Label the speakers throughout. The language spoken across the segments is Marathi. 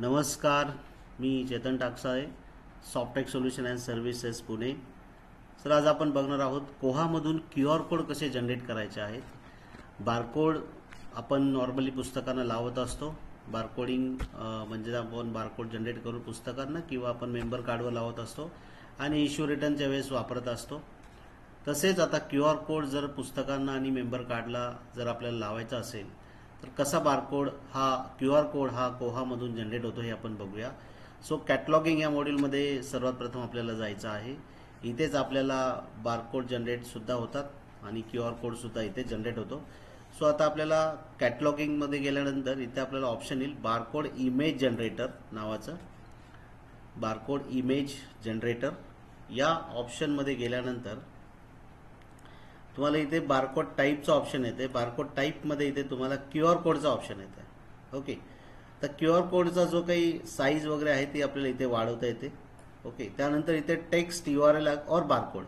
Speaker 1: नमस्कार, मी Chetan Taksale, Softtech solution and services Pune. Sir, आज आपण बघणार आहोत कोहामधून QR कोड कसे जनरेट करायचे आहेत. बारकोड आपण नॉर्मली पुस्तकांना लावत असतो. बारकोडिंग म्हणजे आपण बारकोड जनरेट करून पुस्तकांना किंवा आपण मेंबर कार्डवर लावत असतो आणि इश्यू रिटर्नच्या वेळेस वापरत असतो. तसेच आता QR कोड जर पुस्तकांना आणि मेंबर कार्डला जर आपल्याला लावायचा असेल तर कसा बारकोड हा QR कोड हा कोहामधून जनरेट होतो हे आपण बघूया. सो कॅटलॉगिंग या मॉड्यूलमध्ये सर्वात प्रथम आपल्याला जायचं आहे. इथेच आपल्याला बारकोड जनरेट सुद्धा होतात आणि QR कोड सुद्धा इथे जनरेट होतो. सो आता आपल्याला कॅटलॉगिंगमध्ये गेल्यानंतर इथे आपल्याला ऑप्शन येईल बारकोड इमेज जनरेटर नावाचं. बारकोड इमेज जनरेटर या ऑप्शनमध्ये गेल्यानंतर तुम्हाला इथे बारकोड टाईपचा ऑप्शन येते. बारकोड टाईपमध्ये इथे तुम्हाला QR कोडचा ऑप्शन येते. ओके, तर QR कोडचा जो काही साईज वगैरे आहे ती आपल्याला इथे वाढवता येते. ओके, त्यानंतर इथे टेक्स्ट URL और बारकोड,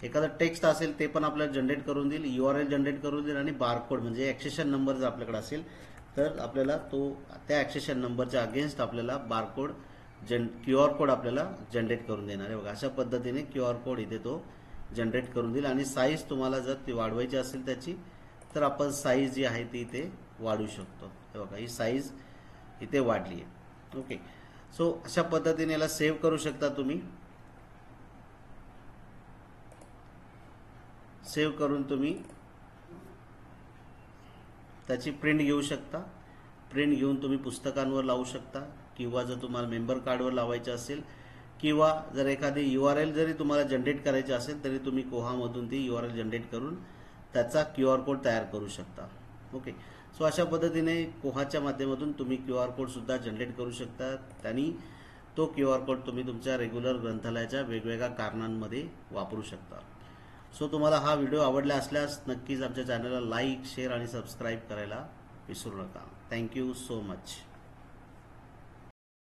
Speaker 1: एखादा टेक्स्ट असेल ते पण आपल्याला जनरेट करून देईल, URL जनरेट करून देईल आणि बारकोड म्हणजे ॲक्सेशन नंबर जर आपल्याकडे असेल तर आपल्याला तो त्या ॲक्सेशन नंबरच्या अगेन्स्ट आपल्याला बारकोड QR कोड आपल्याला जनरेट करून देणार आहे. बघा, अशा पद्धतीने QR कोड इथे तो जनरेट करून देईल आणि साईज तुम्हाला जर ती वाढवायची असेल त्याची तर आपण साईज जी आहे ती इथे वाढवू शकतो. हे बघा, ही साईज इथे वाढली आहे. ओके, सो अशा पद्धतीने याला सेव्ह करू शकता तुम्ही. सेव्ह करून तुम्ही त्याची प्रिंट घेऊ शकता. प्रिंट घेऊन तुम्ही पुस्तकांवर लावू शकता किंवा जर तुम्हाला मेंबर कार्डवर लावायचं असेल किंवा जर एखादी URL जरी तुम्हाला जनरेट करायची असेल तरी तुम्ही कोहामधून ती URL जनरेट करून त्याचा QR कोड तयार करू शकता. ओके, सो अशा पद्धतीने कोहाच्या माध्यमातून तुम्ही QR कोड सुद्धा जनरेट करू शकता आणि तो QR कोड तुम्ही तुमच्या रेग्युलर ग्रंथालयाच्या वेगवेगळ्या कारणांमध्ये वापरू शकता. सो तुम्हाला हा व्हिडिओ आवडला असल्यास नक्कीच आमच्या चॅनलला लाईक, शेअर आणि सबस्क्राईब करायला विसरू नका. Thank you so much.